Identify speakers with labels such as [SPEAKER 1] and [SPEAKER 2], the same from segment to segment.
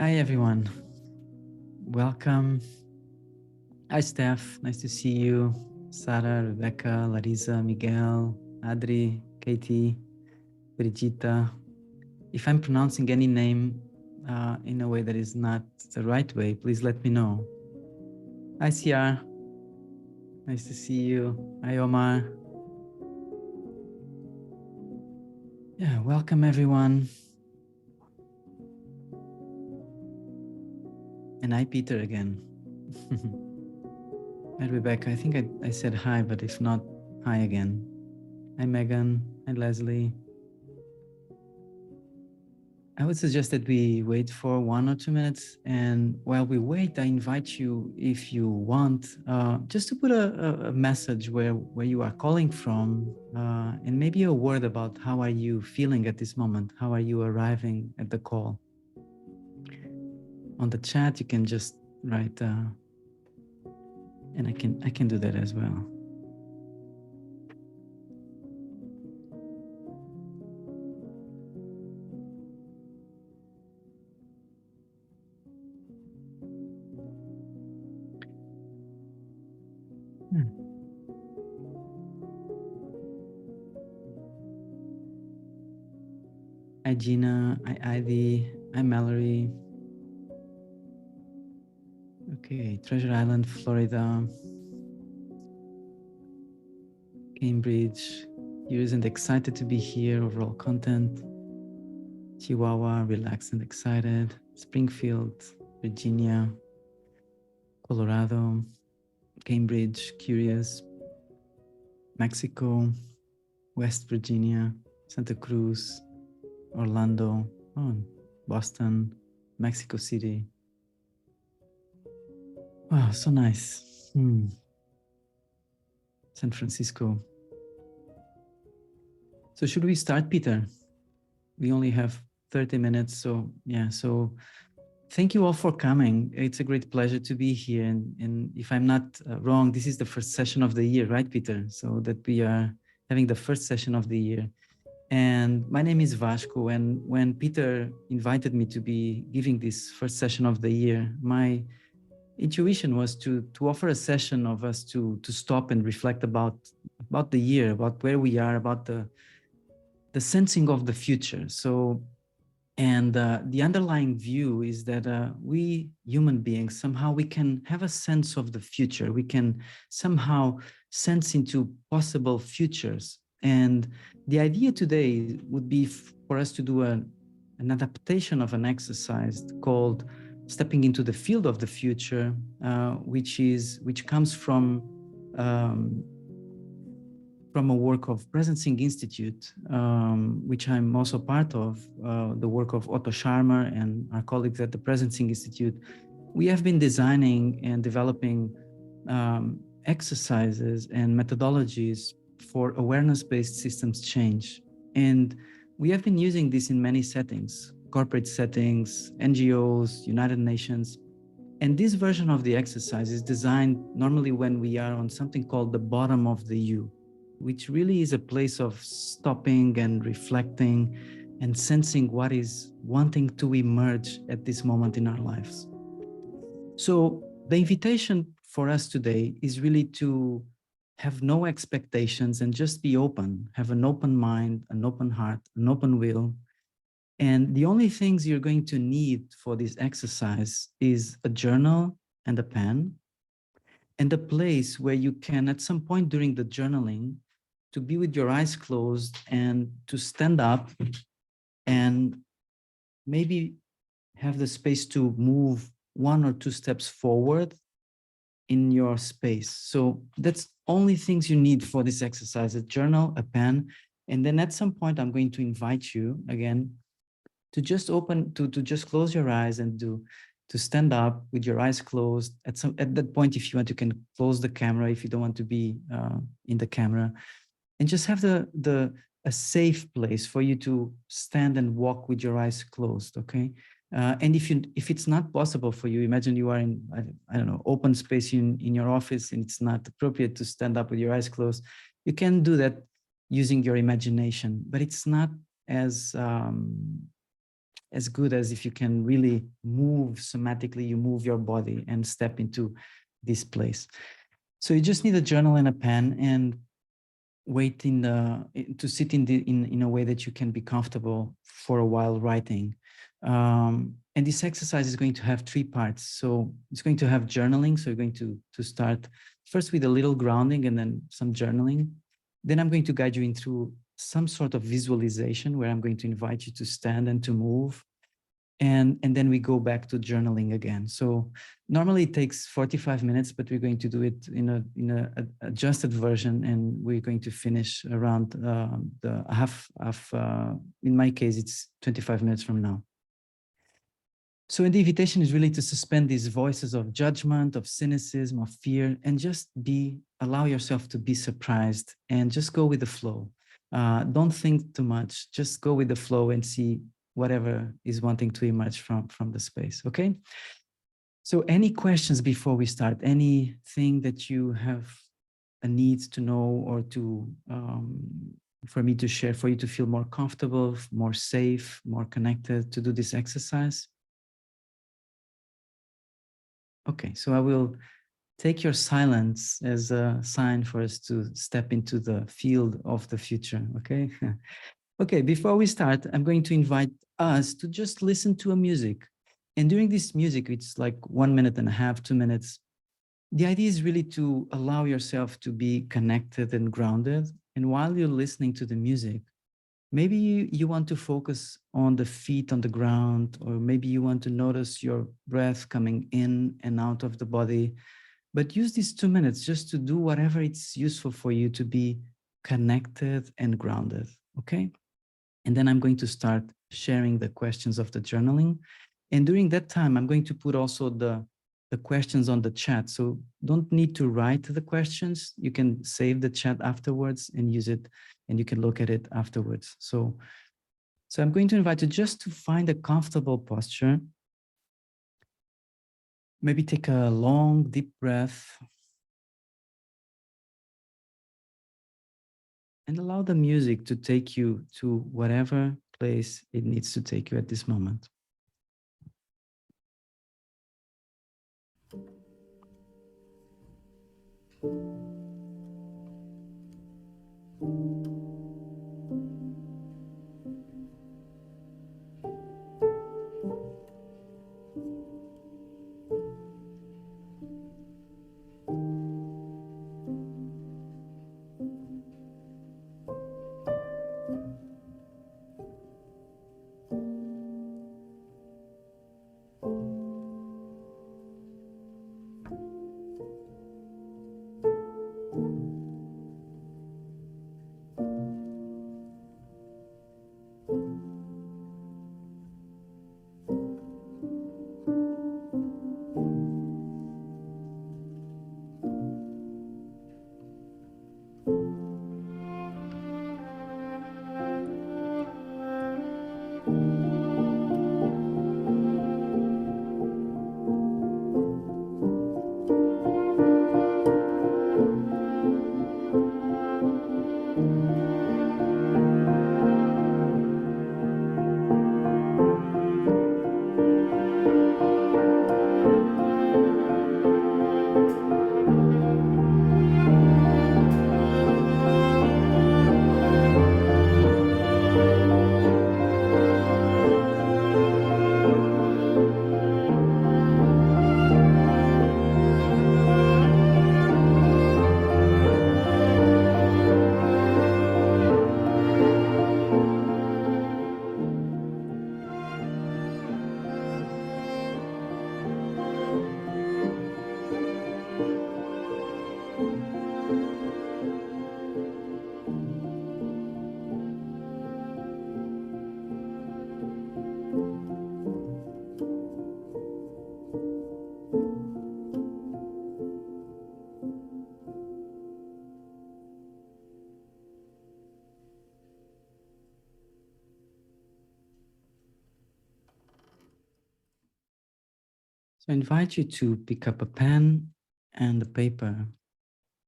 [SPEAKER 1] Hi, everyone. Welcome. Hi, Steph. Nice to see you. Sarah, Rebecca, Larissa, Miguel, Adri, Katie, Brigitta. If I'm pronouncing any name in a way that is not the right way, please let me know. Hi, CR. Nice to see you. Hi, Omar. Yeah, welcome, everyone. And hi, Peter, again. Hi, Rebecca. I think I said hi, but if not, hi again. Hi, Megan. Hi, Leslie. I would suggest that we wait for 1 or 2 minutes. And while we wait, I invite you, if you want, just to put a message where you are calling from, and maybe a word about how are you feeling at this moment? How are you arriving at the call? On the chat, you can just write, and I can do that as well. Hi, Gina. Hi, Ivy. Hi, Mallory. Okay, Treasure Island, Florida. Cambridge, curious and excited to be here. Overall content. Chihuahua, relaxed and excited. Springfield, Virginia. Colorado. Cambridge, curious. Mexico. West Virginia. Santa Cruz. Orlando. Oh, Boston. Mexico City. Wow, so nice. San Francisco. So should we start, Peter? We only have 30 minutes, so yeah. So thank you all for coming. It's a great pleasure to be here. And if I'm not wrong, this is the first session of the year, right, Peter? So that we are having the first session of the year. And my name is Vasco. And when Peter invited me to be giving this first session of the year, my intuition was to offer a session of us to stop and reflect about the year, about where we are, about the sensing of the future. So, and the underlying view is that we human beings, somehow we can have a sense of the future. We can somehow sense into possible futures. And the idea today would be for us to do an adaptation of an exercise called stepping into the field of the future, which comes from a work of Presencing Institute, which I'm also part of, the work of Otto Scharmer and our colleagues at the Presencing Institute. We have been designing and developing exercises and methodologies for awareness-based systems change. And we have been using this in many settings, corporate settings, NGOs, United Nations. And this version of the exercise is designed normally when we are on something called the bottom of the U, which really is a place of stopping and reflecting and sensing what is wanting to emerge at this moment in our lives. So the invitation for us today is really to have no expectations and just be open, have an open mind, an open heart, an open will. And the only things you're going to need for this exercise is a journal and a pen, and a place where you can, at some point during the journaling, to be with your eyes closed and to stand up and maybe have the space to move 1 or 2 steps forward in your space. So that's only things you need for this exercise: a journal, a pen. And then at some point, I'm going to invite you again to just just close your eyes and to stand up with your eyes closed. At that point, if you want, you can close the camera if you don't want to be in the camera, and just have a safe place for you to stand and walk with your eyes closed. Okay. And if it's not possible for you, imagine you are in, I don't know, open space in your office, and it's not appropriate to stand up with your eyes closed. You can do that using your imagination, but it's not as as good as if you can really move somatically, you move your body and step into this place. So you just need a journal and a pen, and wait to sit in a way that you can be comfortable for a while writing. And this exercise is going to have 3 parts. So it's going to have journaling. So you're going to start first with a little grounding and then some journaling. Then I'm going to guide you in through some sort of visualization where I'm going to invite you to stand and to move. And then we go back to journaling again. So normally it takes 45 minutes, but we're going to do it in a adjusted version, and we're going to finish around the half of, in my case, it's 25 minutes from now. So the invitation is really to suspend these voices of judgment, of cynicism, of fear, and just allow yourself to be surprised and just go with the flow. Don't think too much, just go with the flow and see whatever is wanting to emerge from the space, okay? So any questions before we start? Anything that you have a need to know or to, for me to share, for you to feel more comfortable, more safe, more connected to do this exercise? Okay, so I will take your silence as a sign for us to step into the field of the future, okay? Okay, before we start, I'm going to invite us to just listen to a music. And during this music, it's like 1.5 minutes, 2 minutes. The idea is really to allow yourself to be connected and grounded. And while you're listening to the music, maybe you want to focus on the feet on the ground, or maybe you want to notice your breath coming in and out of the body. But use these 2 minutes just to do whatever it's useful for you to be connected and grounded, okay? And then I'm going to start sharing the questions of the journaling. And during that time, I'm going to put also the questions on the chat. So don't need to write the questions. You can save the chat afterwards and use it, and you can look at it afterwards. So I'm going to invite you just to find a comfortable posture. Maybe take a long, deep breath. And allow the music to take you to whatever place it needs to take you at this moment. So I invite you to pick up a pen and a paper.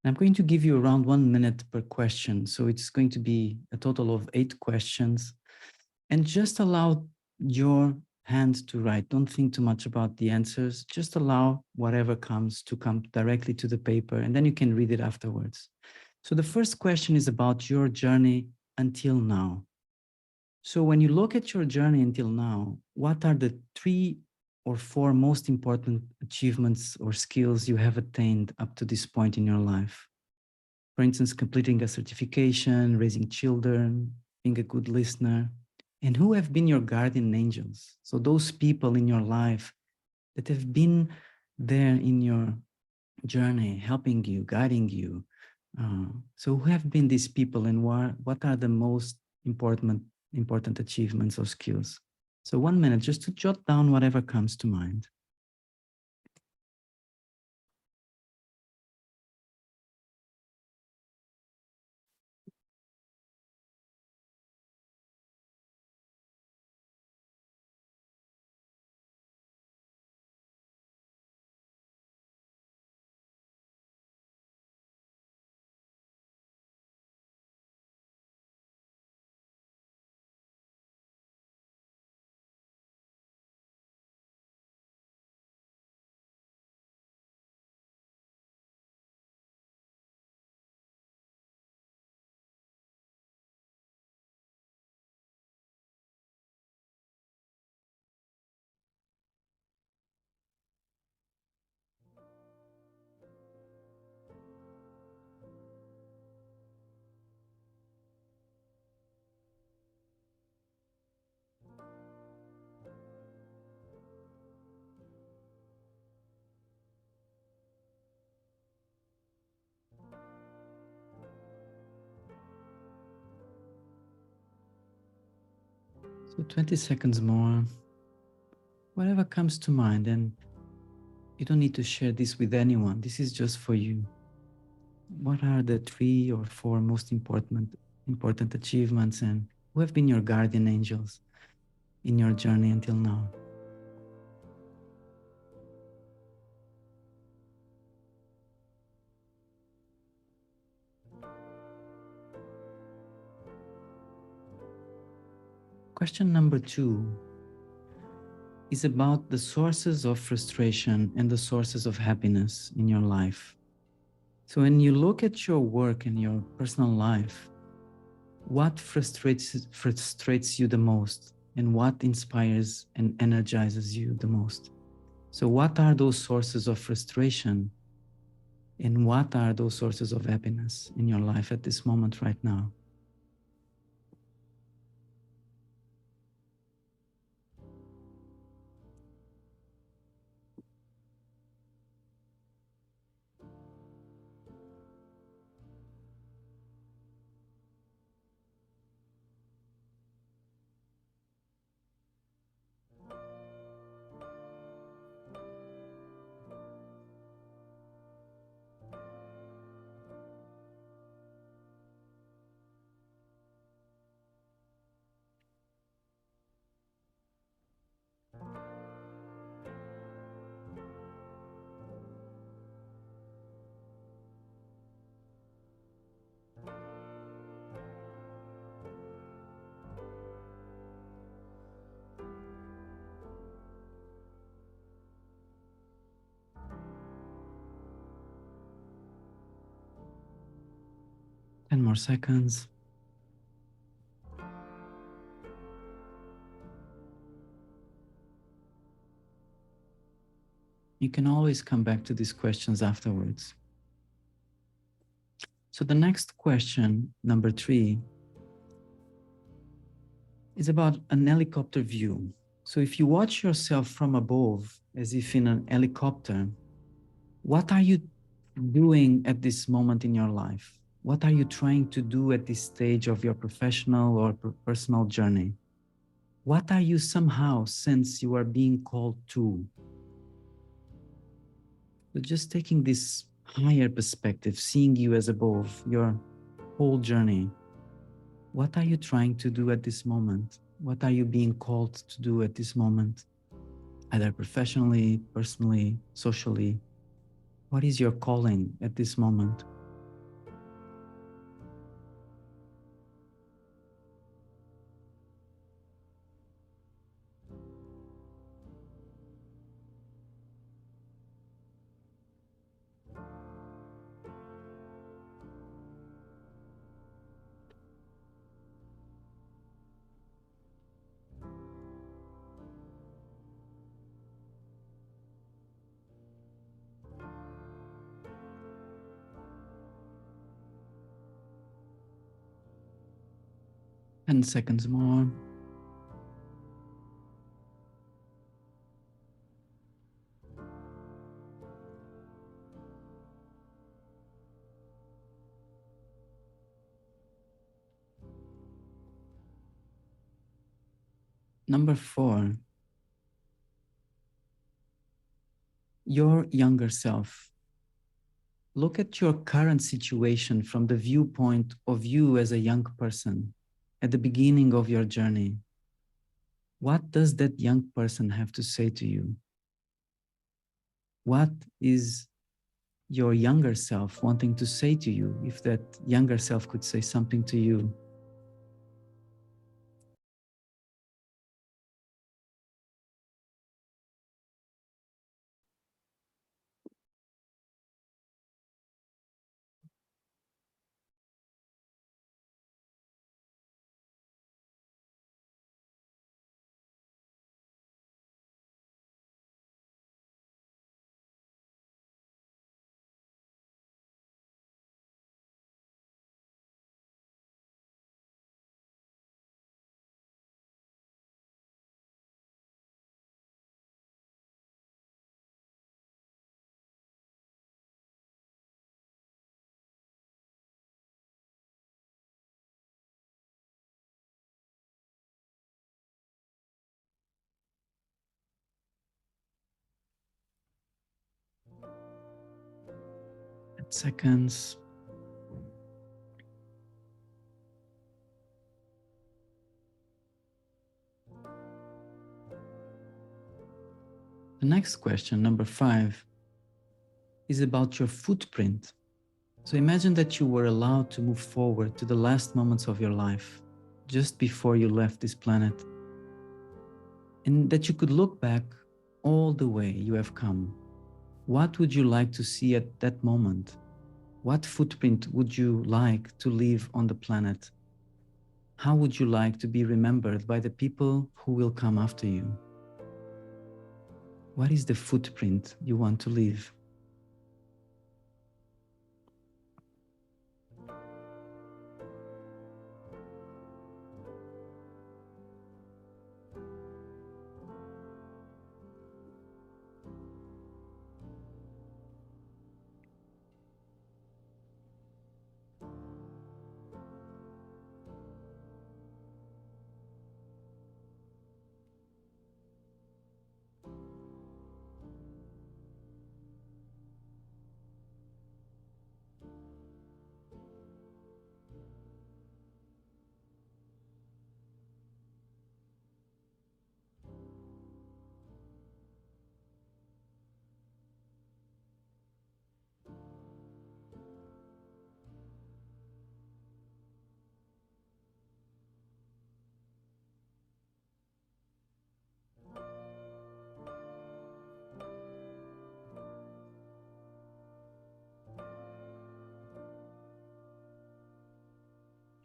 [SPEAKER 1] I'm going to give you around 1 minute per question. So it's going to be a total of 8 questions. And just allow your hand to write. Don't think too much about the answers. Just allow whatever comes to come directly to the paper, and then you can read it afterwards. So the first question is about your journey until now. So when you look at your journey until now, what are the 3 or 4 most important achievements or skills you have attained up to this point in your life? For instance, completing a certification, raising children, being a good listener, and who have been your guardian angels? So those people in your life that have been there in your journey, helping you, guiding you. So who have been these people, and what are the most important achievements or skills? So 1 minute just to jot down whatever comes to mind. So 20 seconds more, whatever comes to mind, and you don't need to share this with anyone. This is just for you. What are the 3 or 4 most important achievements, and who have been your guardian angels in your journey until now? Question number 2 is about the sources of frustration and the sources of happiness in your life. So when you look at your work and your personal life, what frustrates you the most, and what inspires and energizes you the most? So what are those sources of frustration, and what are those sources of happiness in your life at this moment right now? Ten more seconds. You can always come back to these questions afterwards. So the next question, number 3, is about an helicopter view. So if you watch yourself from above, as if in an helicopter, what are you doing at this moment in your life? What are you trying to do at this stage of your professional or personal journey? What are you somehow sense you are being called to? So just taking this higher perspective, seeing you as above, your whole journey. What are you trying to do at this moment? What are you being called to do at this moment? Either professionally, personally, socially. What is your calling at this moment? 10 seconds more. Number 4, your younger self. Look at your current situation from the viewpoint of you as a young person at the beginning of your journey. What does that young person have to say to you? What is your younger self wanting to say to you, if that younger self could say something to you? Seconds. The next question, number 5, is about your footprint. So imagine that you were allowed to move forward to the last moments of your life, just before you left this planet, and that you could look back all the way you have come. What would you like to see at that moment? What footprint would you like to leave on the planet? How would you like to be remembered by the people who will come after you? What is the footprint you want to leave?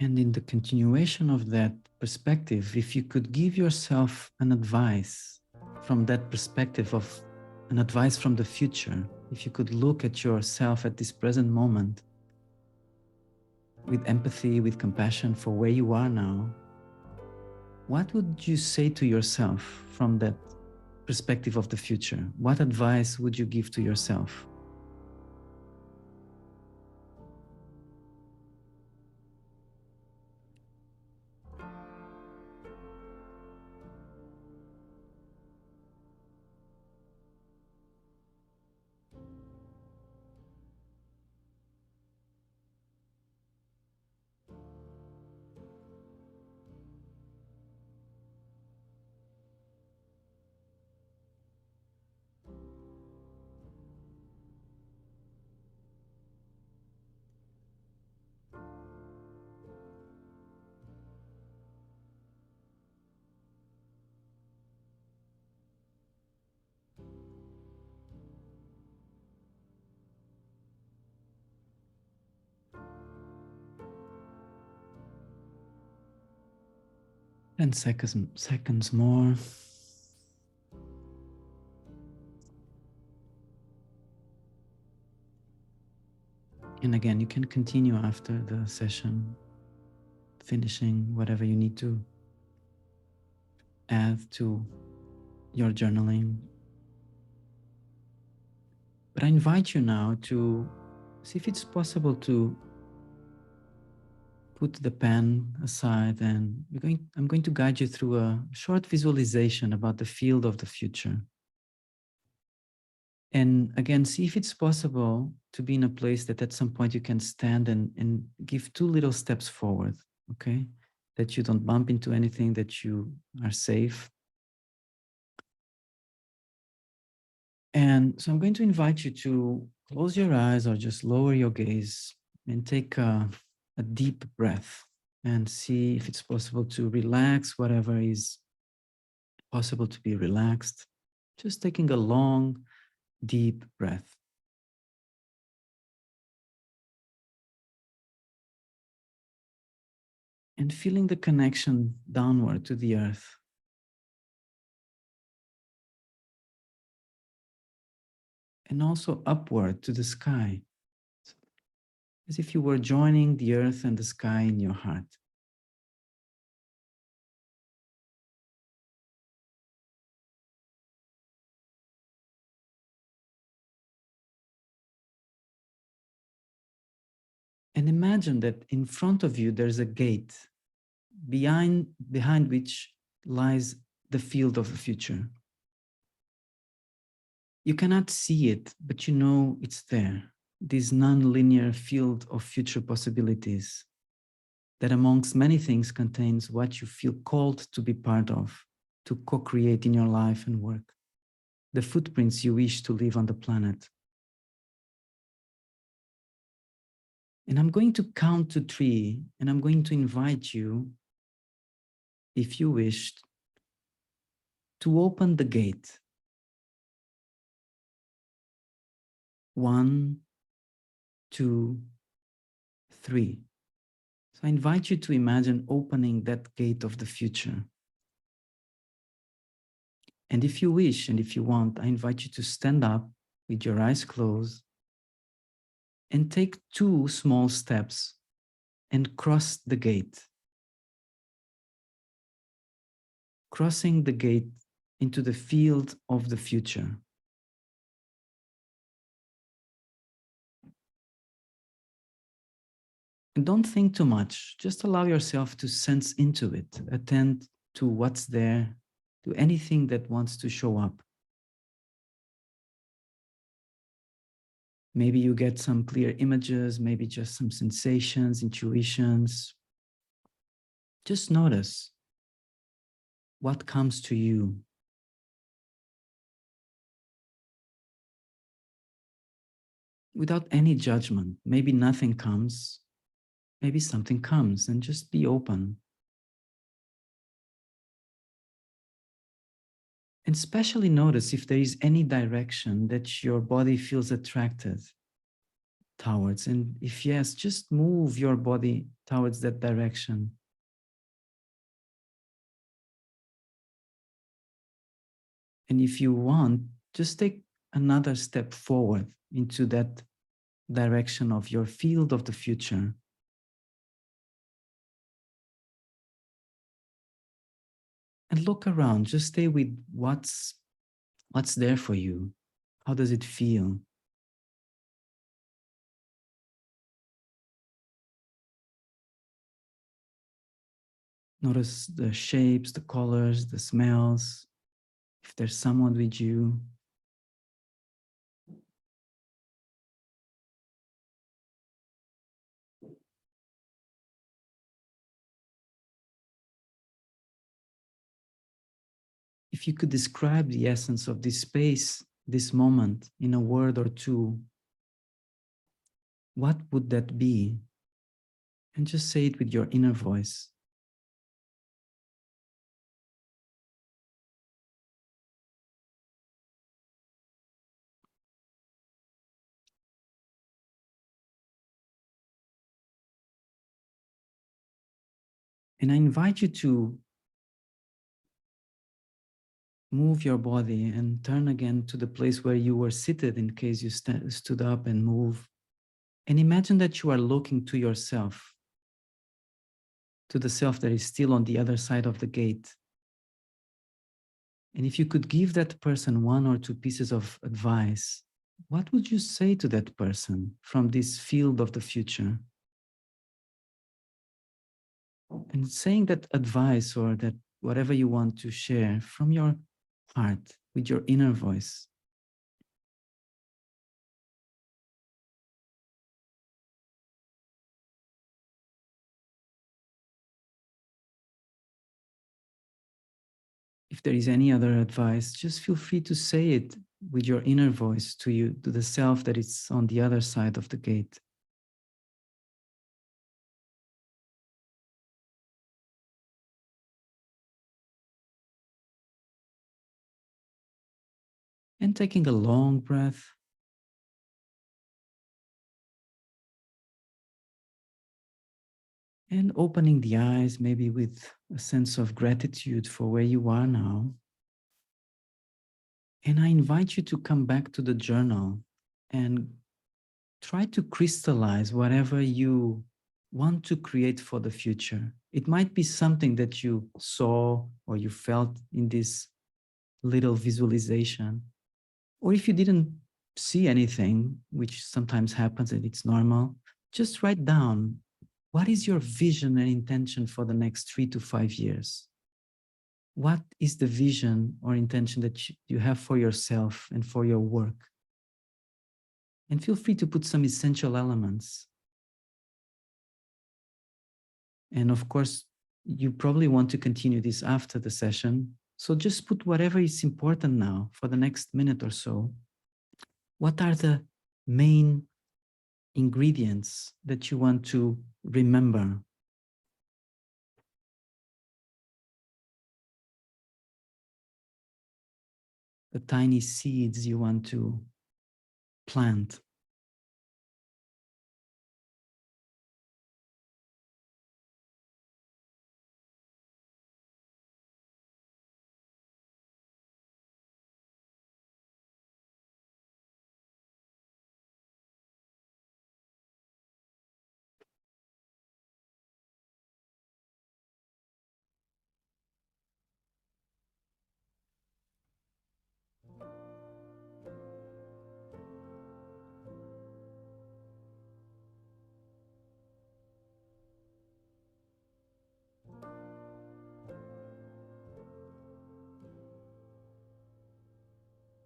[SPEAKER 1] And in the continuation of that perspective, if you could give yourself an advice from that perspective of an advice from the future, if you could look at yourself at this present moment with empathy, with compassion for where you are now, what would you say to yourself from that perspective of the future? What advice would you give to yourself? And seconds more. And again, you can continue after the session. finishing whatever you need to add to your journaling. But I invite you now to see if it's possible to put the pen aside, and I'm going to guide you through a short visualization about the field of the future. And again, see if it's possible to be in a place that at some point you can stand and give 2 little steps forward, okay? That you don't bump into anything, that you are safe. And so I'm going to invite you to close your eyes or just lower your gaze and take a deep breath and see if it's possible to relax whatever is possible to be relaxed. Just taking a long, deep breath. And feeling the connection downward to the earth. And also upward to the sky, as if you were joining the earth and the sky in your heart. And imagine that in front of you there's a gate behind which lies the field of the future. You cannot see it, but you know it's there. This non-linear field of future possibilities that amongst many things contains what you feel called to be part of, to co-create in your life and work, the footprints you wish to leave on the planet. And I'm going to count to 3, and I'm going to invite you, if you wish, to open the gate. 1, 2, 3. So I invite you to imagine opening that gate of the future. And if you wish, and if you want, I invite you to stand up with your eyes closed and take 2 small steps and cross the gate. Crossing the gate into the field of the future. And don't think too much, just allow yourself to sense into it, attend to what's there, to anything that wants to show up. Maybe you get some clear images, maybe just some sensations, intuitions. Just notice what comes to you. Without any judgment. Maybe nothing comes, maybe something comes, and just be open. And especially notice if there is any direction that your body feels attracted towards. And if yes, just move your body towards that direction. And if you want, just take another step forward into that direction of your field of the future. And look around, just stay with what's there for you. How does it feel? Notice the shapes, the colors, the smells. If there's someone with you. If you could describe the essence of this space, this moment, in a word or 2, what would that be? And just say it with your inner voice. And I invite you to move your body and turn again to the place where you were seated in case you stood up and move. And imagine that you are looking to yourself. to the self that is still on the other side of the gate. And if you could give that person one or two pieces of advice, what would you say to that person from this field of the future? And saying that advice or that whatever you want to share from your heart with your inner voice. If there is any other advice, just feel free to say it with your inner voice to you, to the self that is on the other side of the gate. And taking a long breath. And opening the eyes, maybe with a sense of gratitude for where you are now. And I invite you to come back to the journal and try to crystallize whatever you want to create for the future. It might be something that you saw or you felt in this little visualization. Or if you didn't see anything, which sometimes happens and it's normal, just write down, what is your vision and intention for the next 3 to 5 years? What is the vision or intention that you have for yourself and for your work? And feel free to put some essential elements. And of course, you probably want to continue this after the session. So just put whatever is important now for the next minute or so. What are the main ingredients that you want to remember? The tiny seeds you want to plant.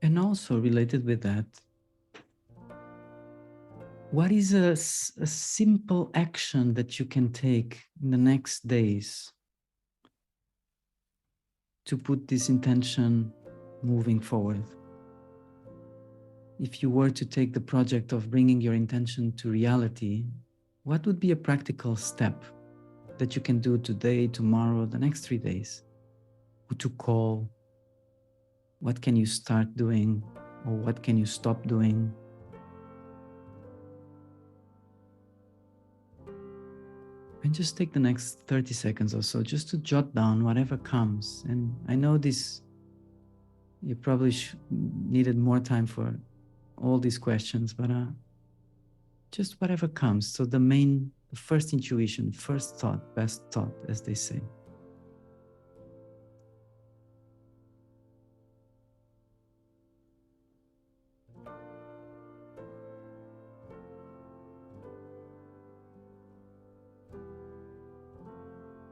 [SPEAKER 1] And also related with that, what is a simple action that you can take in the next days to put this intention moving forward? If you were to take the project of bringing your intention to reality, what would be a practical step that you can do today, tomorrow, the next 3 days? Who to call? What can you start doing? Or what can you stop doing? And just take the next 30 seconds or so just to jot down whatever comes. And I know this, you probably needed more time for all these questions, but just whatever comes. So the first intuition, first thought, best thought, as they say.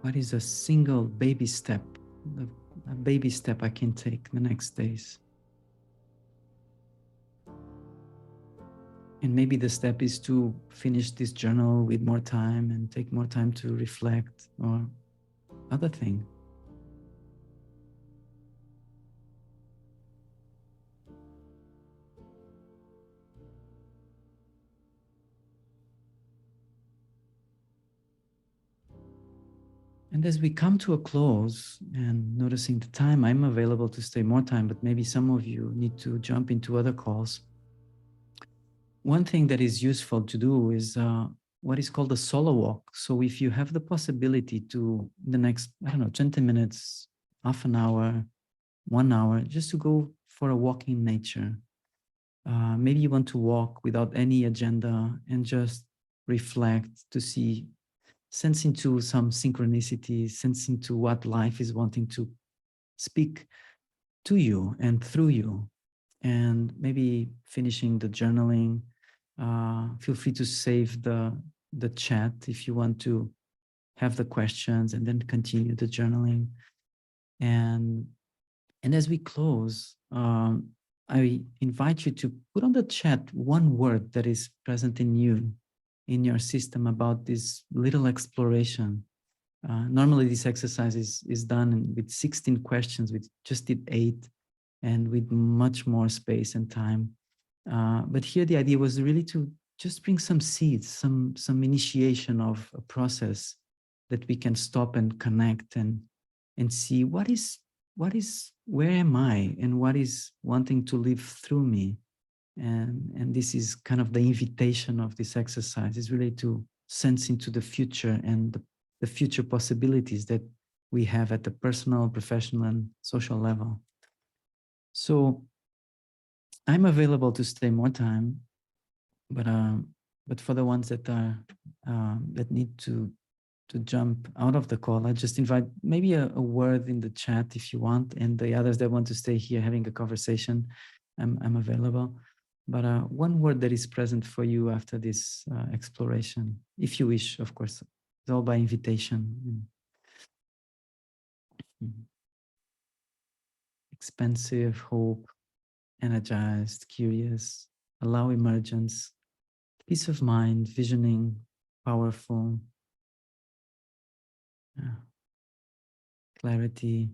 [SPEAKER 1] What is a single baby step, a baby step I can take the next days? And maybe the step is to finish this journal with more time and take more time to reflect or other thing. And as we come to a close and noticing the time, I'm available to stay more time, but maybe some of you need to jump into other calls. One thing that is useful to do is what is called a solo walk. So if you have the possibility to, in the next, 20 minutes, half an hour, 1 hour, just to go for a walk in nature. Maybe you want to walk without any agenda and just reflect to see sense into some synchronicity, sense into what life is wanting to speak to you and through you. And maybe finishing the journaling, feel free to save the chat if you want to have the questions and then continue the journaling. And as we close, I invite you to put on the chat one word that is present in you, in your system, about this little exploration. Normally this exercise is done with 16 questions. We just did 8 and with much more space and time. But here the idea was really to just bring some seeds, some initiation of a process that we can stop and connect and see what is, where am I and what is wanting to live through me. And this is kind of the invitation of this exercise, is really to sense into the future and the future possibilities that we have at the personal, professional, and social level. So I'm available to stay more time, but for the ones that are that need to jump out of the call, I just invite maybe a word in the chat if you want, and the others that want to stay here having a conversation, I'm available. But one word that is present for you after this exploration, if you wish, of course, it's all by invitation. Expansive, hope, energized, curious, allow emergence, peace of mind, visioning, powerful, clarity.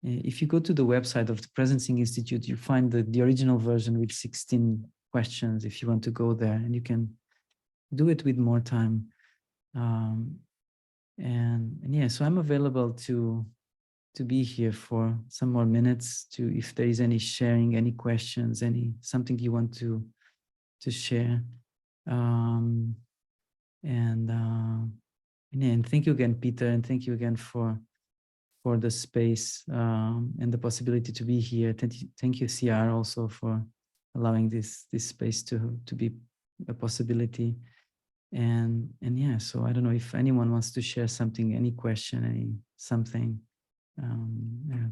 [SPEAKER 1] If you go to the website of the Presencing Institute, you find the original version with 16 questions if you want to go there, and you can do it with more time. And yeah, so I'm available to be here for some more minutes, to, if there is any sharing, any questions, something you want to share. And thank you again, Peter, and thank you again for the space and the possibility to be here. Thank you, CR, also for allowing this space to be a possibility. And yeah, so I don't know if anyone wants to share something, any question, something. Yeah,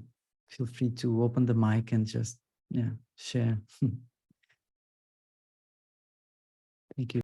[SPEAKER 1] feel free to open the mic and just share. Thank you.